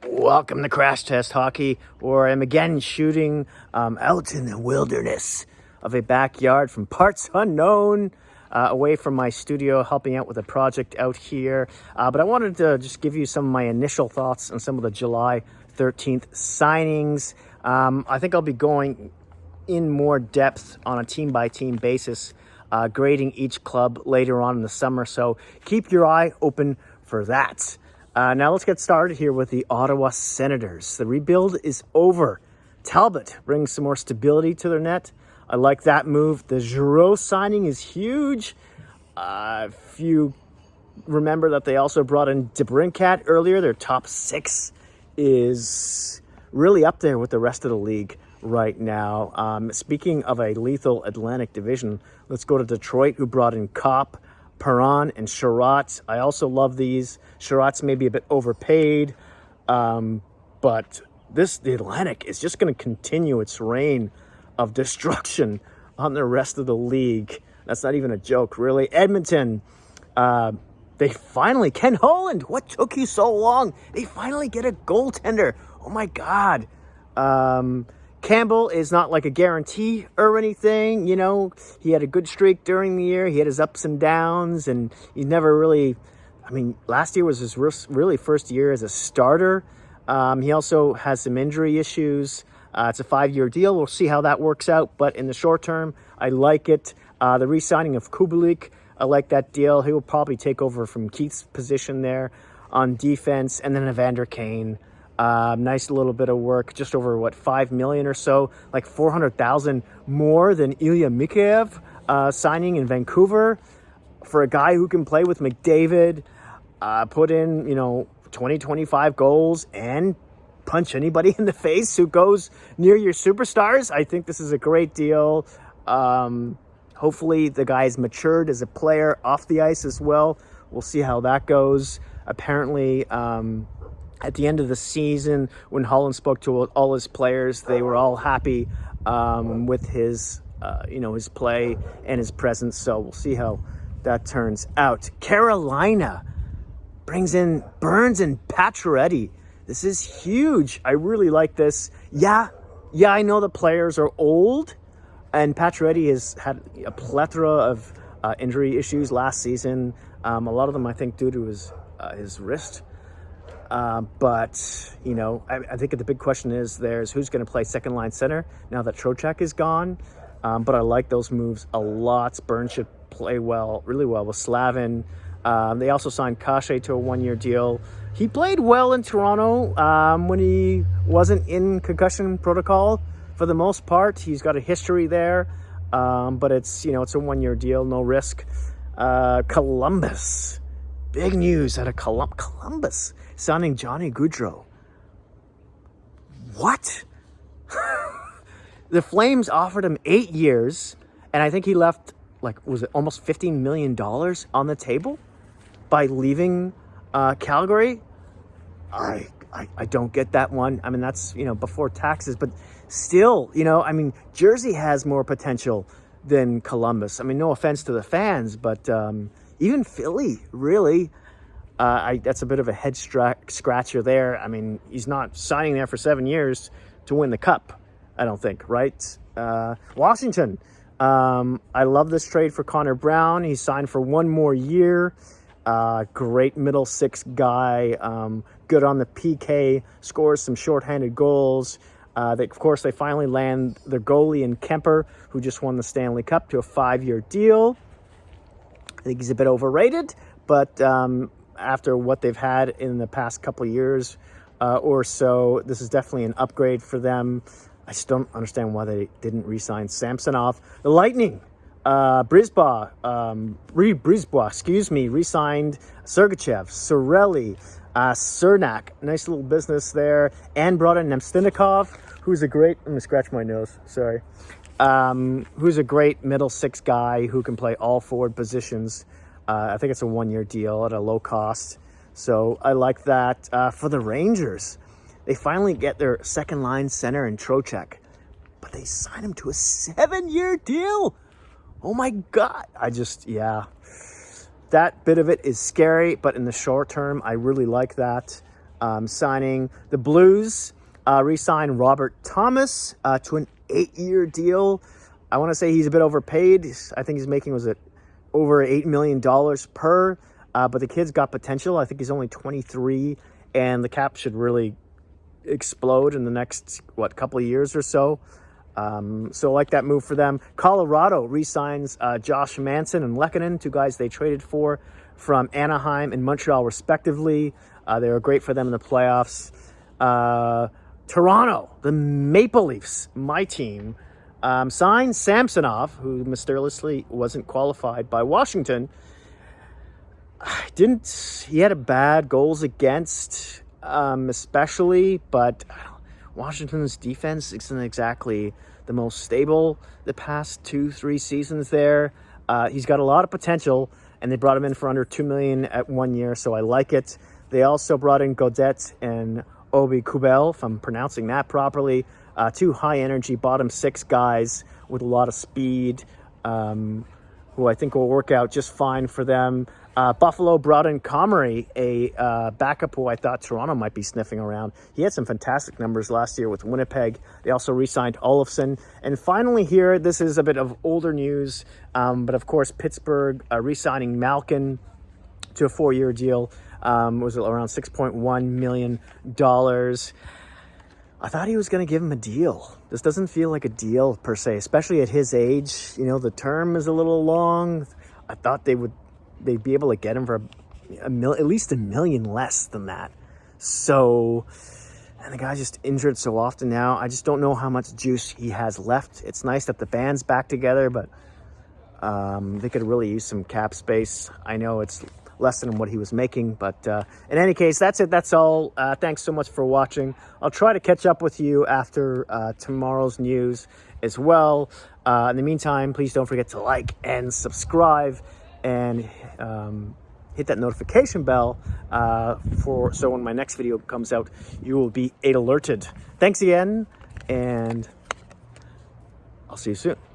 Welcome to Crash Test Hockey, where I'm again shooting out in the wilderness of a backyard from parts unknown, away from my studio, helping out with a project out here. But I wanted to just give you some of my initial thoughts on some of the July 13th signings. I think I'll be going in more depth on a team-by-team basis, grading each club later on in the summer. So keep your eye open for that. Now let's get started here with the Ottawa Senators. The rebuild is over. Talbot brings some more stability to their net. I like that move. The Giroux signing is huge. If you remember that they also brought in DeBrincat earlier, their top six is really up there with the rest of the league right now. Speaking of a lethal Atlantic division, let's go to Detroit, who brought in Kopp, Perron, and Sherratt. I also love these. Sherratt's maybe a bit overpaid, but the Atlantic is just going to continue its reign of destruction on the rest of the league. That's not even a joke, really. Edmonton, they finally, Ken Holland, what took you so long? They finally get a goaltender. Oh my God. Campbell is not like a guarantee or anything. You know, he had a good streak during the year. He had his ups and downs, and he never really, last year was his really first year as a starter. He also has some injury issues. It's a 5-year deal. We'll see how that works out. But in the short term, I like it. The re-signing of Kubalik, I like that deal. He will probably take over from Keith's position there on defense. And then Evander Kane. Nice little bit of work, just over, $5 million or so, like $400,000 more than Ilya Mikheyev signing in Vancouver for a guy who can play with McDavid, put in, 20, 25 goals and punch anybody in the face who goes near your superstars. I think this is a great deal. Hopefully the guy's matured as a player off the ice as well. We'll see how that goes. Apparently, at the end of the season, when Holland spoke to all his players, they were all happy with his play and his presence. So we'll see how that turns out. Carolina brings in Burns and Pacioretty. This is huge. I really like this. Yeah, I know the players are old, and Pacioretty has had a plethora of injury issues last season. A lot of them, I think, due to his wrist. But, I think the big question is who's going to play second line center now that Trocheck is gone. But I like those moves a lot. Burns should play really well with Slavin. They also signed Kashe to a 1-year deal. He played well in Toronto when he wasn't in concussion protocol for the most part. He's got a history there. But it's a 1-year deal, no risk. Columbus. Big news out of Columbus. Signing Johnny Gaudreau. What? The Flames offered him 8 years, and I think he left, almost $15 million on the table by leaving Calgary? I don't get that one. That's, before taxes, but still, Jersey has more potential than Columbus. No offense to the fans, but even Philly, really. That's a bit of a head scratcher there. He's not signing there for 7 years to win the cup, I don't think, right? Washington, I love this trade for Connor Brown. He signed for 1 more year. Great middle six guy, good on the PK, scores some shorthanded goals. Of course, they finally land their goalie in Kemper, who just won the Stanley Cup, to a 5-year deal. I think he's a bit overrated, but after what they've had in the past couple of years or so, this is definitely an upgrade for them. I just don't understand why they didn't re-sign Samsonov. The Lightning, Brisbois, re-signed Sergachev, Sorelli, Cernak. Nice little business there. And brought in Nemstinikov, who's a great, let me scratch my nose, sorry. Who's a great middle six guy who can play all forward positions. I think it's a 1-year deal at a low cost. So I like that. For the Rangers, they finally get their second line center in Trocheck, but they sign him to a 7-year deal. Oh my God. That bit of it is scary, but in the short term, I really like that. signing. The Blues re-signed Robert Thomas to an 8-year deal. I want to say he's a bit overpaid. I think he's making, was it over $8 million per? But the kid's got potential. I think he's only 23, and the cap should really explode in the next, couple of years or so. So I like that move for them. Colorado re-signs Josh Manson and Lehkonen, 2 guys they traded for from Anaheim and Montreal respectively. They were great for them in the playoffs. Toronto, the Maple Leafs, my team, signed Samsonov, who mysteriously wasn't qualified by Washington. He had a bad goals against, especially, but Washington's defense isn't exactly the most stable the past 2-3 seasons there. He's got a lot of potential, and they brought him in for under $2 million at 1 year, so I like it. They also brought in Godet and Obi Kubel, if I'm pronouncing that properly, 2 high-energy bottom 6 guys with a lot of speed, who I think will work out just fine for them. Buffalo brought in Comrie, a backup who I thought Toronto might be sniffing around. He had some fantastic numbers last year with Winnipeg. They also re-signed Olofsson. And finally here, this is a bit of older news, but of course Pittsburgh re-signing Malkin to a 4-year deal. Was around $6.1 million. I thought he was going to give him a deal. This doesn't feel like a deal per se, especially at his age. You know, the term is a little long. I thought they'd be able to get him for at least $1 million less than that. So, and the guy's just injured so often now. I just don't know how much juice he has left. It's nice that the band's back together, but they could really use some cap space. I know it's less than what he was making, but in any case, that's it. That's all. Thanks so much for watching. I'll try to catch up with you after tomorrow's news as well. In the meantime, please don't forget to like and subscribe, and hit that notification bell so when my next video comes out, you will be alerted. Thanks again, and I'll see you soon.